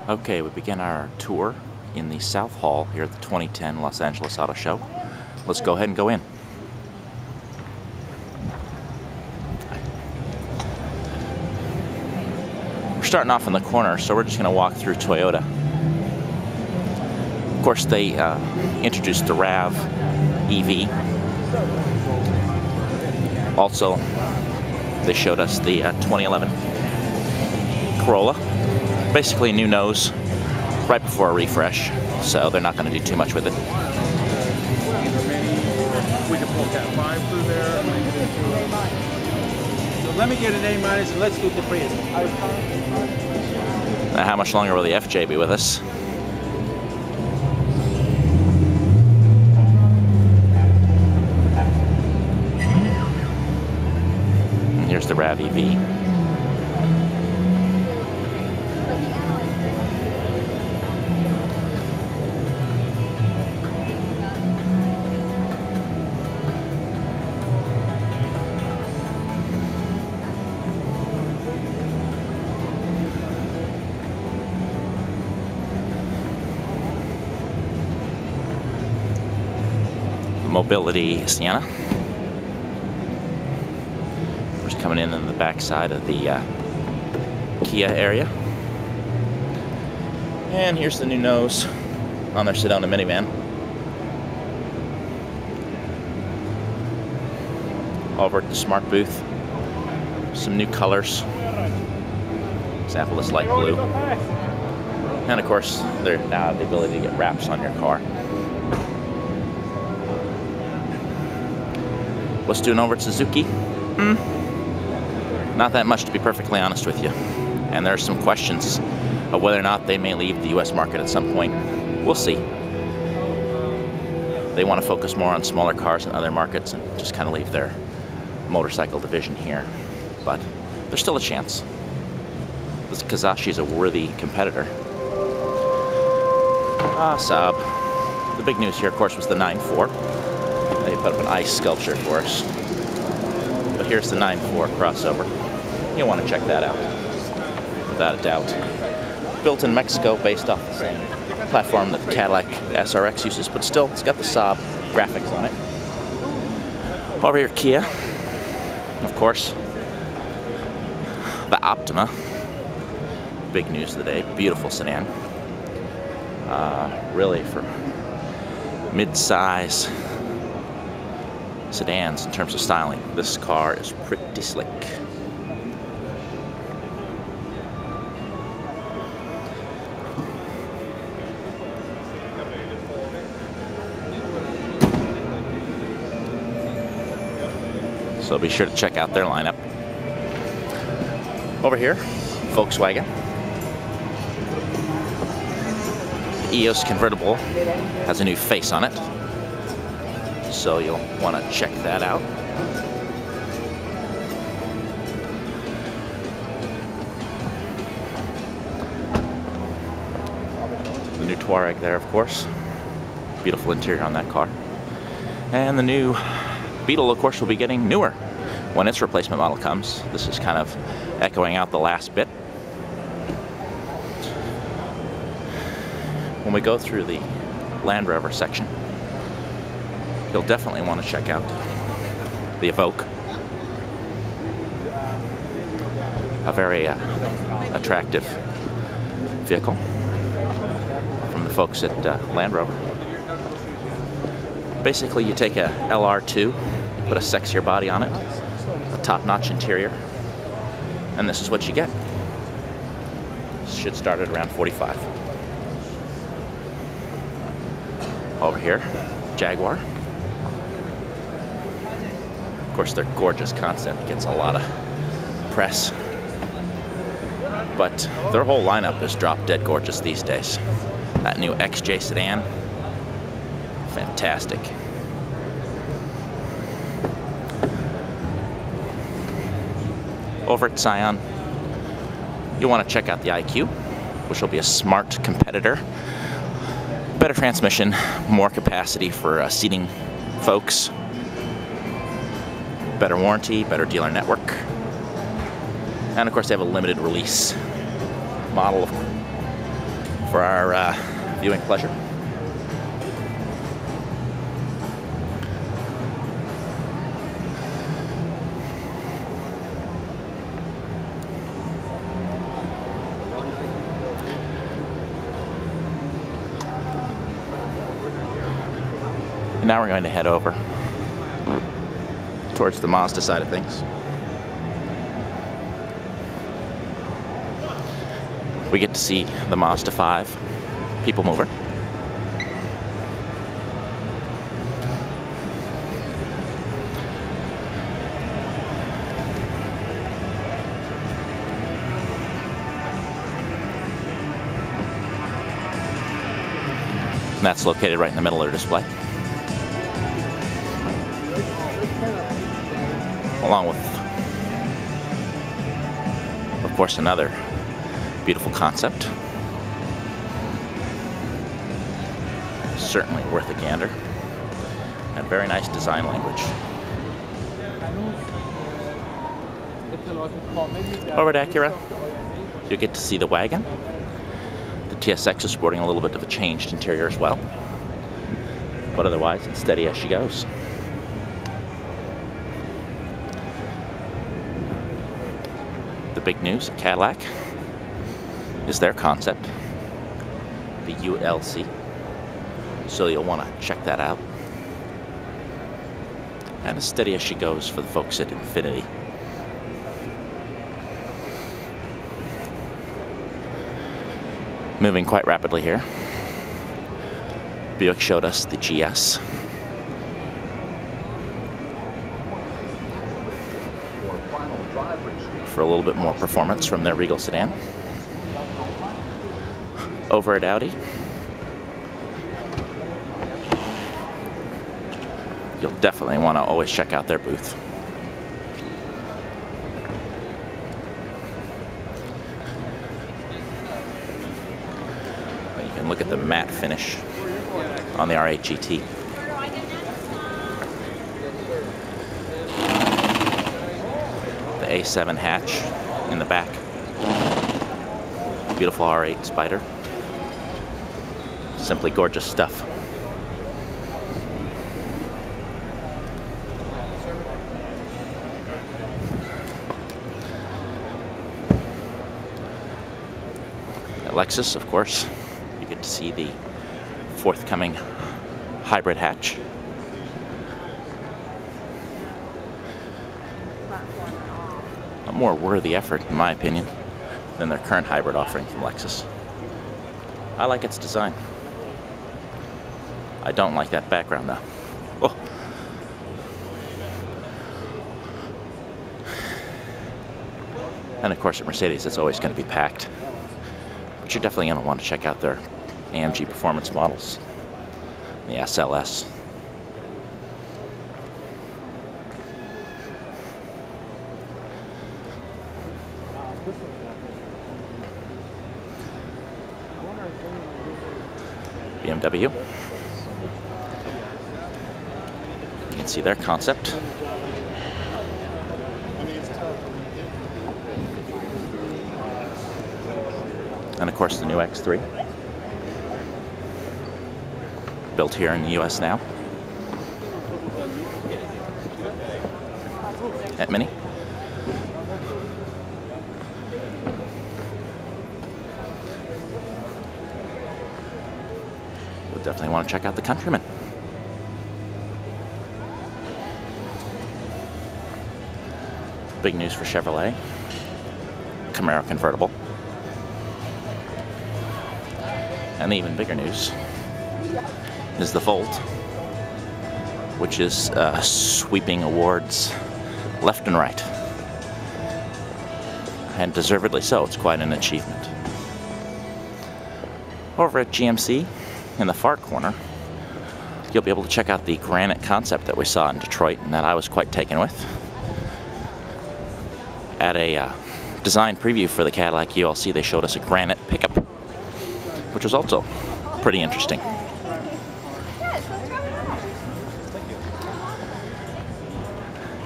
Okay, we begin our tour in the South Hall here at the 2010 Los Angeles Auto Show. Let's go ahead and go in. We're starting off in the corner, so we're just going to walk through Toyota. Of course, they introduced the RAV EV. Also, they showed us the 2011 Corolla. Basically new nose right before a refresh, so they're not going to do too much with it. We can pull Cat 5 through there. So let me get an A- and let's do the Prius. Now, how much longer will the FJ be with us? And here's the RAV EV. Mobility Sienna. We're just coming in the back side of the Kia area. And here's the new nose on their Sedona minivan. Over at the Smart booth, some new colors. Example is light blue. And of course, they now have the ability to get wraps on your car. What's doing over at Suzuki? Not that much, to be perfectly honest with you. And there are some questions of whether or not they may leave the US market at some point. We'll see. They want to focus more on smaller cars in other markets and just kind of leave their motorcycle division here. But there's still a chance. This Kizashi is a worthy competitor. Saab. The big news here, of course, was the 9.4. They put up an ice sculpture for us. But here's the 9.4 crossover. You'll want to check that out, without a doubt. Built in Mexico, based off the same platform that the Cadillac SRX uses, but still, it's got the Saab graphics on it. Over here, Kia, of course. The Optima. Big news of the day. Beautiful sedan. Really, for mid-size sedans in terms of styling, this car is pretty slick. So be sure to check out their lineup. Over here, Volkswagen. The EOS convertible has a new face on it, so you'll want to check that out. The new Touareg there, of course. Beautiful interior on that car. And the new Beetle, of course, will be getting newer when its replacement model comes. This is kind of echoing out the last bit. When we go through the Land Rover section, you'll definitely want to check out the Evoque. A very attractive vehicle from the folks at Land Rover. Basically, you take a LR2, you put a sexier body on it, a top-notch interior, and this is what you get. This should start at around 45. Over here, Jaguar. Of course, their gorgeous concept gets a lot of press, but their whole lineup is drop-dead gorgeous these days. That new XJ sedan, fantastic. Over at Scion, you'll want to check out the IQ, which will be a smart competitor. Better transmission, more capacity for seating folks. Better warranty, better dealer network. And of course they have a limited release model for our viewing pleasure. And now we're going to head over towards the Mazda side of things. We get to see the Mazda 5 people mover. And that's located right in the middle of their display. Along with, of course, another beautiful concept. Certainly worth a gander. And very nice design language. Over at Acura, you get to see the wagon. The TSX is sporting a little bit of a changed interior as well. But otherwise, it's steady as she goes. The big news at Cadillac is their concept, the ULC. So you'll want to check that out. And as steady as she goes for the folks at Infiniti. Moving quite rapidly here. Buick showed us the GS. For a little bit more performance from their Regal sedan. Over at Audi, you'll definitely want to always check out their booth. You can look at the matte finish on the R8 GT. The A7 hatch in the back. Beautiful R8 Spider. Simply gorgeous stuff. At Lexus, of course, you get to see the forthcoming hybrid hatch. A more worthy effort, in my opinion, than their current hybrid offering from Lexus. I like its design. I don't like that background, though. Oh. And of course, at Mercedes, it's always going to be packed. But you're definitely going to want to check out their AMG performance models. The SLS. BMW. You can see their concept. And of course the new X3. Built here in the US now. At Mini. You'll definitely want to check out the Countryman. Big news for Chevrolet. Camaro convertible. And the even bigger news is the Volt, which is sweeping awards left and right. And deservedly so, it's quite an achievement. Over at GMC, in the far corner, you'll be able to check out the Granite concept that we saw in Detroit and that I was quite taken with. At a design preview for the Cadillac ULC, they showed us a Granite pickup, which was also pretty interesting.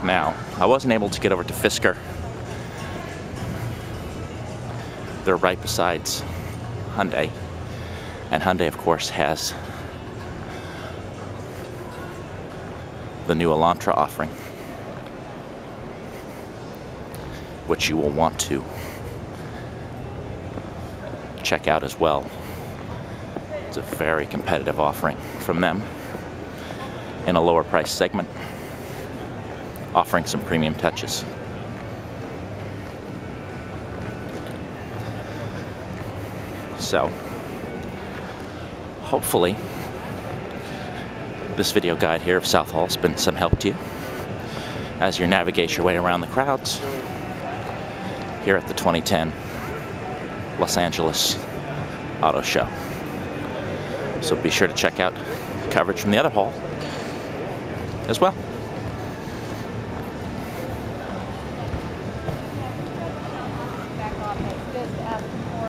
Now, I wasn't able to get over to Fisker. They're right beside Hyundai. And Hyundai, of course, has the new Elantra offering, which you will want to check out as well. It's a very competitive offering from them in a lower price segment, offering some premium touches. So, hopefully, this video guide here of Southall has been some help to you as you navigate your way around the crowds here at the 2010 Los Angeles Auto Show. So be sure to check out coverage from the other hall as well.